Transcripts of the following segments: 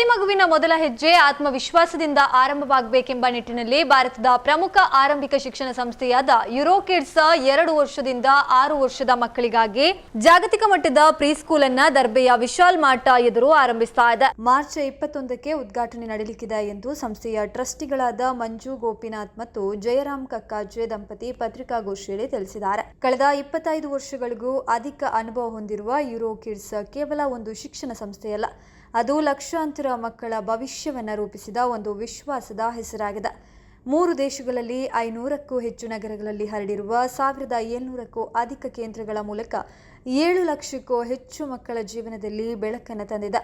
ಪ್ರತಿ ಮಗುವಿನ ಮೊದಲ ಹೆಜ್ಜೆ ಆತ್ಮವಿಶ್ವಾಸದಿಂದ ಆರಂಭವಾಗಬೇಕೆಂಬ ನಿಟ್ಟಿನಲ್ಲಿ ಭಾರತದ ಪ್ರಮುಖ ಆರಂಭಿಕ ಶಿಕ್ಷಣ ಸಂಸ್ಥೆಯಾದ ಯುರೋಕಿಡ್ಸ್ 2 ವರ್ಷದಿಂದ 6 ವರ್ಷದ ಮಕ್ಕಳಿಗಾಗಿ ಜಾಗತಿಕ ಮಟ್ಟದ ಪ್ರೀಸ್ಕೂಲ್ ಅನ್ನು ದರ್ಬೆಯ ವಿಶಾಲ್ ಮಾರ್ಟ್ ಎದುರು ಆರಂಭಿಸ್ತಾ ಇದೆ. ಮಾರ್ಚ್ 21ಕ್ಕೆ ಉದ್ಘಾಟನೆ ನಡೆಯಲಿದೆ ಎಂದು ಸಂಸ್ಥೆಯ ಟ್ರಸ್ಟಿಗಳಾದ ಮಂಜು ಗೋಪಿನಾಥ್ ಮತ್ತು ಜಯರಾಮ್ ಕಕ್ಕಾಜೆ ದಂಪತಿ ಪತ್ರಿಕಾಗೋಷ್ಠಿಯಲ್ಲಿ ತಿಳಿಸಿದ್ದಾರೆ. ಕಳೆದ 25 ವರ್ಷಗಳಿಗೂ ಅಧಿಕ ಅನುಭವ ಹೊಂದಿರುವ ಯುರೋಕಿಡ್ಸ್ ಕೇವಲ ಒಂದು ಶಿಕ್ಷಣ ಸಂಸ್ಥೆಯಲ್ಲ, ಅದು ಲಕ್ಷಾಂತರ ಮಕ್ಕಳ ಭವಿಷ್ಯವನ್ನು ರೂಪಿಸಿದ ಒಂದು ವಿಶ್ವಾಸದ ಹೆಸರಾಗಿದೆ. 3 ದೇಶಗಳಲ್ಲಿ 500ಕ್ಕೂ ಹೆಚ್ಚು ನಗರಗಳಲ್ಲಿ ಹರಡಿರುವ 1700ಕ್ಕೂ ಅಧಿಕ ಕೇಂದ್ರಗಳ ಮೂಲಕ 7 ಲಕ್ಷಕ್ಕೂ ಹೆಚ್ಚು ಮಕ್ಕಳ ಜೀವನದಲ್ಲಿ ಬೆಳಕನ್ನು ತಂದಿದೆ.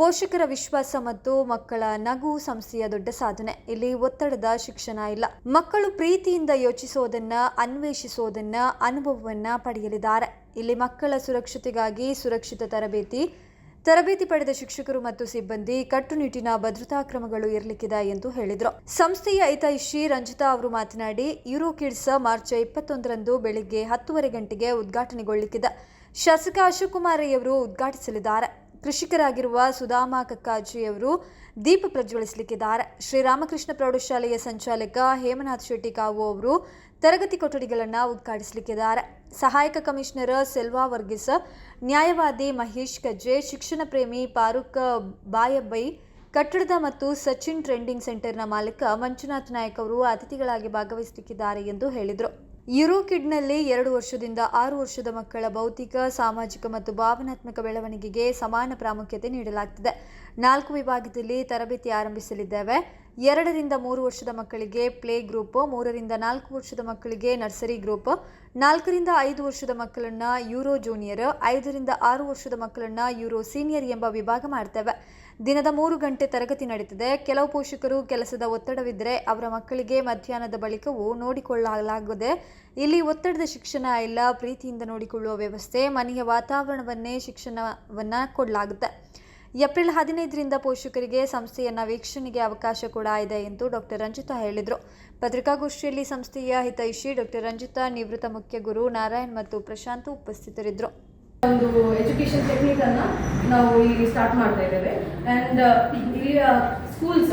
ಪೋಷಕರ ವಿಶ್ವಾಸ ಮತ್ತು ಮಕ್ಕಳ ನಗು ಸಂಸ್ಥೆಯ ದೊಡ್ಡ ಸಾಧನೆ. ಇಲ್ಲಿ ಒತ್ತಡದ ಶಿಕ್ಷಣ ಇಲ್ಲ. ಮಕ್ಕಳು ಪ್ರೀತಿಯಿಂದ ಯೋಚಿಸೋದನ್ನ, ಅನ್ವೇಷಿಸೋದನ್ನ, ಅನುಭವವನ್ನ ಪಡೆಯಲಿದ್ದಾರೆ. ಇಲ್ಲಿ ಮಕ್ಕಳ ಸುರಕ್ಷತೆಗಾಗಿ ಸುರಕ್ಷಿತ ತರಬೇತಿ ಪಡೆದ ಶಿಕ್ಷಕರು ಮತ್ತು ಸಿಬ್ಬಂದಿ, ಕಟ್ಟುನಿಟ್ಟಿನ ಭದ್ರತಾ ಕ್ರಮಗಳು ಇರಲಿಕ್ಕಿದೆ ಎಂದು ಹೇಳಿದರು. ಸಂಸ್ಥೆಯ ಹಿತೈಷಿ ರಂಜಿತಾ ಅವರು ಮಾತನಾಡಿ, ಯುರೋಕಿಡ್ಸ್ ಮಾರ್ಚ್ 21ರಂದು ಬೆಳಿಗ್ಗೆ 10:30 ಗಂಟೆಗೆ ಉದ್ಘಾಟನೆಗೊಳ್ಳಲಿಕ್ಕಿದೆ. ಶಾಸಕ ಅಶೋಕ್ ಕುಮಾರಯ್ಯವರು ಉದ್ಘಾಟಿಸಲಿದ್ದಾರೆ. ಕೃಷಿಕರಾಗಿರುವ ಸುಧಾಮ ಕಕ್ಕಾಜಿಯವರು ದೀಪ ಪ್ರಜ್ವಲಿಸಲಿಕ್ಕಿದ್ದಾರೆ. ಶ್ರೀರಾಮಕೃಷ್ಣ ಪ್ರೌಢಶಾಲೆಯ ಸಂಚಾಲಕ ಹೇಮನಾಥ್ ಶೆಟ್ಟಿ ಕಾವು ಅವರು ತರಗತಿ ಕೊಠಡಿಗಳನ್ನು ಉದ್ಘಾಟಿಸಲಿಕ್ಕಿದ್ದಾರೆ. ಸಹಾಯಕ ಕಮಿಷನರ್ ಸೆಲ್ವಾ ವರ್ಗೀಸ್, ನ್ಯಾಯವಾದಿ ಮಹೇಶ್ ಕಜ್ಜೆ, ಶಿಕ್ಷಣ ಪ್ರೇಮಿ ಫಾರೂಕ್ ಬಾಯಬ್ಬೈ, ಕಟ್ಟಡದ ಮತ್ತು ಸಚಿನ್ ಟ್ರೆಂಡಿಂಗ್ ಸೆಂಟರ್ನ ಮಾಲೀಕ ಮಂಜುನಾಥ್ ನಾಯಕ್ ಅವರು ಅತಿಥಿಗಳಾಗಿ ಭಾಗವಹಿಸಲಿಕ್ಕಿದ್ದಾರೆ ಎಂದು ಹೇಳಿದರು. ಯುರೋಕಿಡ್ನಲ್ಲಿ 2 ವರ್ಷದಿಂದ 6 ವರ್ಷದ ಮಕ್ಕಳ ಭೌತಿಕ, ಸಾಮಾಜಿಕ ಮತ್ತು ಭಾವನಾತ್ಮಕ ಬೆಳವಣಿಗೆಗೆ ಸಮಾನ ಪ್ರಾಮುಖ್ಯತೆ ನೀಡಲಾಗುತ್ತದೆ. 4 ವಿಭಾಗದಲ್ಲಿ ತರಬೇತಿ ಆರಂಭಿಸಲಿದ್ದೇವೆ. 2 ರಿಂದ 3 ವರ್ಷದ ಮಕ್ಕಳಿಗೆ ಪ್ಲೇ ಗ್ರೂಪ್, 3 ರಿಂದ 4 ವರ್ಷದ ಮಕ್ಕಳಿಗೆ ನರ್ಸರಿ ಗ್ರೂಪ್, 4 ರಿಂದ 5 ವರ್ಷದ ಮಕ್ಕಳನ್ನ ಯೂರೋ ಜೂನಿಯರ್, 5 ರಿಂದ 6 ವರ್ಷದ ಮಕ್ಕಳನ್ನ ಯೂರೋ ಸೀನಿಯರ್ ಎಂಬ ವಿಭಾಗ ಮಾಡ್ತೇವೆ. ದಿನದ 3 ಗಂಟೆ ತರಗತಿ ನಡೀತದೆ. ಕೆಲವು ಪೋಷಕರು ಕೆಲಸದ ಒತ್ತಡವಿದ್ದರೆ ಅವರ ಮಕ್ಕಳಿಗೆ ಮಧ್ಯಾಹ್ನದ ಬಳಿಕವೂ ನೋಡಿಕೊಳ್ಳಲಾಗುತ್ತದೆ. ಇಲ್ಲಿ ಒತ್ತಡದ ಶಿಕ್ಷಣ ಇಲ್ಲ, ಪ್ರೀತಿಯಿಂದ ನೋಡಿಕೊಳ್ಳುವ ವ್ಯವಸ್ಥೆ, ಮನೆಯ ವಾತಾವರಣವನ್ನೇ ಶಿಕ್ಷಣವನ್ನ ಕೊಡಲಾಗುತ್ತೆ. ಏಪ್ರಿಲ್ 15ರಿಂದ ಪೋಷಕರಿಗೆ ಸಂಸ್ಥೆಯನ್ನ ವೀಕ್ಷಣೆಗೆ ಅವಕಾಶ ಕೂಡ ಇದೆ ಎಂದು ಡಾಕ್ಟರ್ ರಂಜಿತಾ ಹೇಳಿದರು. ಪತ್ರಿಕಾಗೋಷ್ಠಿಯಲ್ಲಿ ಸಂಸ್ಥೆಯ ಹಿತೈಷಿ ಡಾಕ್ಟರ್ ರಂಜಿತಾ, ನಿವೃತ್ತ ಮುಖ್ಯ ಗುರು ನಾರಾಯಣ್ ಮತ್ತು ಪ್ರಶಾಂತ್ ಉಪಸ್ಥಿತರಿದ್ದರು. ಒಂದು ಎಜುಕೇಶನ್ ಟೆಕ್ನಿಕ್ ಅನ್ನ ನಾವು ಇಲ್ಲಿ ಸ್ಟಾರ್ಟ್ ಮಾಡ್ತಾ ಇದ್ದೇವೆ. ಅಂಡ್ ಇಲ್ಲಿಯ ಸ್ಕೂಲ್ಸ್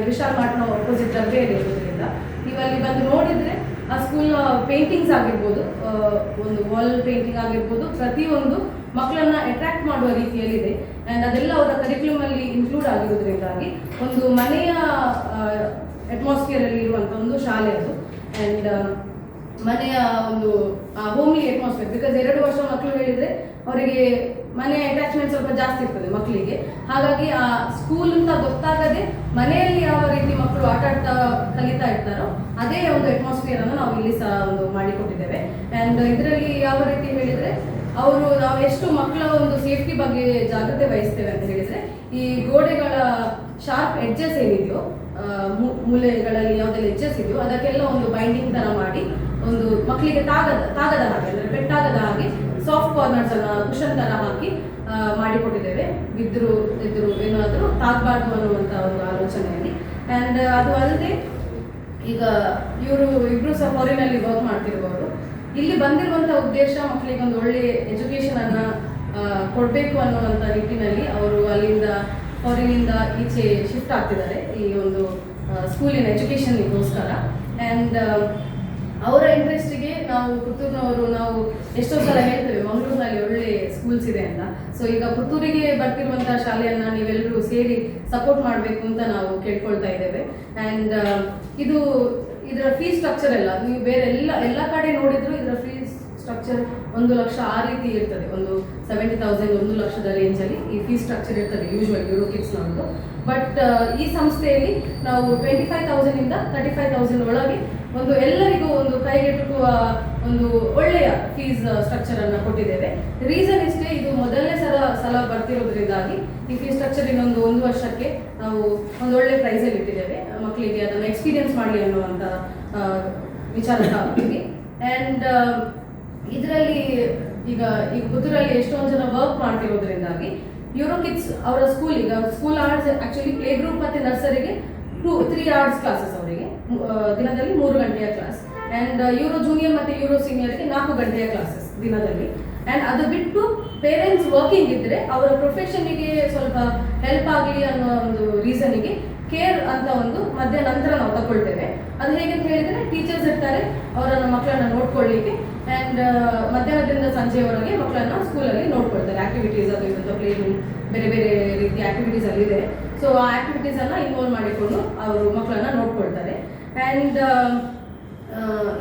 ವಿಶಾಲ್ ಮಾರ್ಟ್ನ ಅಪೋಸಿಟ್ ದರ್ಬೆಯಲ್ಲಿ ಇರೋದ್ರಿಂದ ನೀವು ಅಲ್ಲಿ ಬಂದು ನೋಡಿದ್ರೆ ಆ ಸ್ಕೂಲ್ ಪೇಂಟಿಂಗ್ಸ್ ಆಗಿರ್ಬೋದು, ಒಂದು ವಾಲ್ ಪೇಂಟಿಂಗ್ ಆಗಿರ್ಬೋದು, ಪ್ರತಿಯೊಂದು ಮಕ್ಕಳನ್ನ ಅಟ್ರಾಕ್ಟ್ ಮಾಡುವ ರೀತಿಯಲ್ಲಿದೆ. ಆ್ಯಂಡ್ ಅದೆಲ್ಲ ಅವರ ಕರಿಕ್ಯುಲಮ್ ಅಲ್ಲಿ ಇನ್ಕ್ಲೂಡ್ ಆಗಿರೋದ್ರಿಂದಾಗಿ ಒಂದು ಮನೆಯ ಅಟ್ಮಾಸ್ಫಿಯರ್ ಅಲ್ಲಿ ಇರುವಂಥ ಒಂದು ಶಾಲೆ ಅದು. ಆ್ಯಂಡ್ ಮನೆಯ ಒಂದು ಹೋಮ್ಲಿ ಅಟ್ಮಾಸ್ಫಿಯರ್, ಬಿಕಾಸ್ 2 ವರ್ಷ ಮಕ್ಕಳು ಹೇಳಿದ್ರೆ ಅವರಿಗೆ ಮನೆ ಅಟ್ಯಾಚ್ಮೆಂಟ್ ಸ್ವಲ್ಪ ಜಾಸ್ತಿ ಇರ್ತದೆ ಮಕ್ಕಳಿಗೆ. ಹಾಗಾಗಿ ಆ ಸ್ಕೂಲ್ ಅಂತ ಗೊತ್ತಾಗದೆ ಮನೆಯಲ್ಲಿ ಯಾವ ರೀತಿ ಮಕ್ಕಳು ಆಟ ಆಡ್ತಾ ಕಲಿತಾ ಇರ್ತಾರೋ ಅದೇ ಒಂದು ಅಟ್ಮಾಸ್ಫಿಯರ್ ಅನ್ನು ನಾವು ಇಲ್ಲಿ ಸಹ ಒಂದು ಮಾಡಿಕೊಟ್ಟಿದ್ದೇವೆ. ಆ್ಯಂಡ್ ಇದರಲ್ಲಿ ಯಾವ ರೀತಿ ಹೇಳಿದ್ರೆ ನಾವು ಎಷ್ಟು ಮಕ್ಕಳ ಒಂದು ಸೇಫ್ಟಿ ಬಗ್ಗೆ ಜಾಗ್ರತೆ ವಹಿಸ್ತೇವೆ ಅಂತ ಹೇಳಿದ್ರೆ, ಈ ಗೋಡೆಗಳ ಶಾರ್ಪ್ ಎಡ್ಜಸ್ ಏನಿದೆಯೋ, ಮೂಲೆಗಳಲ್ಲಿ ಯಾವುದೆಲ್ಲ ಎಡ್ಜಸ್ ಇದೆಯೋ ಅದಕ್ಕೆಲ್ಲ ಒಂದು ಬೈಂಡಿಂಗ್ ತರ ಮಾಡಿ ಒಂದು ಮಕ್ಕಳಿಗೆ ತಾಗದ ಹಾಗೆ ಅಂದ್ರೆ ಪೆಟ್ಟಾಗದ ಹಾಗೆ ಸಾಫ್ಟ್ ಕಾರ್ನರ್ಸ್ ಅನ್ನ ಕುಶನ್ ತರ ಹಾಕಿ ಮಾಡಿಕೊಟ್ಟಿದ್ದೇವೆ. ಬಿದ್ರು ಏನಾದರೂ ತಾಗಬಾರ್ದು ಅನ್ನುವಂಥ ಒಂದು ಆಲೋಚನೆಯಲ್ಲಿ. ಆ್ಯಂಡ್ ಅದು ಅಲ್ಲದೆ ಈಗ ಇಬ್ರು ಸಹ ಫಾರಿನಲ್ಲಿ ವರ್ಕ್ ಮಾಡ್ತಿರುವವರು. ಇಲ್ಲಿ ಬಂದಿರುವಂಥ ಉದ್ದೇಶ ಮಕ್ಕಳಿಗೆ ಒಂದು ಒಳ್ಳೆ ಎಜುಕೇಶನ್ ಅನ್ನ ಕೊಡಬೇಕು ಅನ್ನುವಂಥ ನಿಟ್ಟಿನಲ್ಲಿ ಅವರು ಅಲ್ಲಿಂದ ಫಾರಿನಿಂದ ಈಚೆ ಶಿಫ್ಟ್ ಆಗ್ತಿದ್ದಾರೆ ಈ ಒಂದು ಸ್ಕೂಲಿನ ಎಜುಕೇಷನ್ಗೋಸ್ಕರ. ಆ್ಯಂಡ್ ಅವರ ಇಂಟ್ರೆಸ್ಟಿಗೆ ನಾವು ಪುತ್ತೂರಿನವರು ನಾವು ಎಷ್ಟೋ ಸಲ ಹೇಳ್ತೇವೆ ಮಂಗಳೂರಿನಲ್ಲಿ ಒಳ್ಳೆ ಸ್ಕೂಲ್ಸ್ ಇದೆ ಅಂತ. ಸೊ ಈಗ ಪುತ್ತೂರಿಗೆ ಬರ್ತಿರುವಂತಹ ಶಾಲೆಯನ್ನ ನೀವೆಲ್ಲರೂ ಸೇರಿ ಸಪೋರ್ಟ್ ಮಾಡಬೇಕು ಅಂತ ನಾವು ಕೇಳ್ಕೊಳ್ತಾ ಇದ್ದೇವೆ. ಆ್ಯಂಡ್ ಇದರ ಫೀಸ್ ಸ್ಟ್ರಕ್ಚರ್ ಎಲ್ಲ ನೀವು ಬೇರೆ ಎಲ್ಲ ಕಡೆ ನೋಡಿದ್ರು ಇದರ ಫೀಸ್ ಸ್ಟ್ರಕ್ಚರ್ 1 ಲಕ್ಷ ಆ ರೀತಿ ಇರ್ತದೆ. ಒಂದು 70,000 1 ಲಕ್ಷದ ರೇಂಜಲ್ಲಿ ಈ ಫೀಸ್ ಸ್ಟ್ರಕ್ಚರ್ ಇರ್ತದೆ ಯೂಶ್ವಲ್ ಯುರೋಕಿಡ್ಸ್ ನಮ್ಮದು. ಬಟ್ ಈ ಸಂಸ್ಥೆಯಲ್ಲಿ ನಾವು 25,000 ಇಂದ 35,000 ಒಳಗೆ ಒಂದು ಎಲ್ಲರಿಗೂ ಒಂದು ಕೈಗೆಟುಕುವ ಒಂದು ಒಳ್ಳೆಯ ಫೀಸ್ ಸ್ಟ್ರಕ್ಚರ್ ಅನ್ನು ಕೊಟ್ಟಿದ್ದೇವೆ. ರೀಸನ್ ಇಷ್ಟೇ, ಇದು ಮೊದಲನೇ ಸಲ ಬರ್ತಿರೋದ್ರಿಂದಾಗಿ ಈ ಫೀಸ್ ಸ್ಟ್ರಕ್ಚರ್ ಇನ್ನೊಂದು 1 ವರ್ಷಕ್ಕೆ ನಾವು ಒಂದು ಒಳ್ಳೆ ಪ್ರೈಸಲ್ಲಿ ಇಟ್ಟಿದ್ದೇವೆ. ಮಕ್ಕಳಿಗೆ ಅದನ್ನು ಎಕ್ಸ್ಪೀರಿಯನ್ಸ್ ಮಾಡಲಿ ಅನ್ನುವಂಥ ವಿಚಾರ ಹಾಕ್ತೀವಿ. ಆ್ಯಂಡ್ ಇದರಲ್ಲಿ ಈಗ ಪುತ್ತೂರಲ್ಲಿ ಎಷ್ಟೊಂದು ಜನ ವರ್ಕ್ ಮಾಡ್ತಿರೋದ್ರಿಂದಾಗಿ ಯುರೋಕಿಡ್ಸ್ ಅವರ school arts actually play group ಮತ್ತು ನರ್ಸರಿಗೆ 3 hours ಕ್ಲಾಸಸ್ ಅವರಿಗೆ ದಿನದಲ್ಲಿ 3 ಗಂಟೆಯ ಕ್ಲಾಸ್. ಆ್ಯಂಡ್ ಯೂರೋ ಜೂನಿಯರ್ ಮತ್ತು ಯೂರೋ ಸೀನಿಯರ್ಗೆ 4 ಗಂಟೆಯ ಕ್ಲಾಸಸ್ ದಿನದಲ್ಲಿ. ಆ್ಯಂಡ್ ಅದು ಬಿಟ್ಟು ಪೇರೆಂಟ್ಸ್ ವರ್ಕಿಂಗ್ ಇದ್ದರೆ ಅವರ ಪ್ರೊಫೆಷನ್ನಿಗೆ ಸ್ವಲ್ಪ ಹೆಲ್ಪ್ ಆಗಲಿ ಅನ್ನೋ ಒಂದು ರೀಸನ್ಗೆ ಕೇರ್ ಅಂತ ಒಂದು ಮಧ್ಯಾಹ್ನ ನಾವು ತಗೊಳ್ತೇವೆ. ಅದು ಹೇಗೆ ಅಂತ ಹೇಳಿದ್ರೆ ಟೀಚರ್ಸ್ ಇರ್ತಾರೆ, ಅವರನ್ನ ಮಕ್ಕಳನ್ನ ನೋಡ್ಕೊಳ್ಳಿಕ್ಕೆ, ಆ್ಯಂಡ್ ಮಧ್ಯಾಹ್ನದಿಂದ ಸಂಜೆವರೆಗೆ ಮಕ್ಕಳನ್ನ ಸ್ಕೂಲಲ್ಲಿ ನೋಡ್ಕೊಳ್ತಾರೆ. ಆಕ್ಟಿವಿಟೀಸ್ ಅದು ಇವತ್ತು ಪ್ಲೇ ರೂಮ್ ಬೇರೆ ಬೇರೆ ರೀತಿಯ ಆಕ್ಟಿವಿಟೀಸ್ ಅಲ್ಲಿದೆ. ಸೊ ಆ ಆಕ್ಟಿವಿಟೀಸ್ ಅನ್ನ ಇನ್ವಾಲ್ವ್ ಮಾಡಿಕೊಂಡು ಅವರು ಮಕ್ಕಳನ್ನ ನೋಡ್ಕೊಳ್ತಾರೆ. ಆ್ಯಂಡ್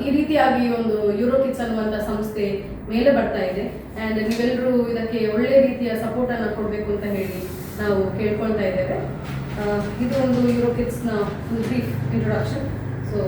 ಈ ರೀತಿಯಾಗಿ ಒಂದು ಯೂರೋ ಕಿಡ್ಸ್ ಅನ್ನುವಂಥ ಸಂಸ್ಥೆ ಮೇಲೆ ಬರ್ತಾ ಇದೆ. ಆ್ಯಂಡ್ ನೀವೆಲ್ಲರೂ ಇದಕ್ಕೆ ಒಳ್ಳೆ ರೀತಿಯ ಸಪೋರ್ಟ್ ಅನ್ನ ಕೊಡಬೇಕು ಅಂತ ಹೇಳಿ ನಾವು ಕೇಳ್ಕೊಳ್ತಾ ಇದ್ದೇವೆ. ಇದು ಒಂದು ಯೂರೋ ಕಿಡ್ಸ್ನ ಒಂದು ಬ್ರೀಫ್ ಇಂಟ್ರೊಡಕ್ಷನ್. ಸೊ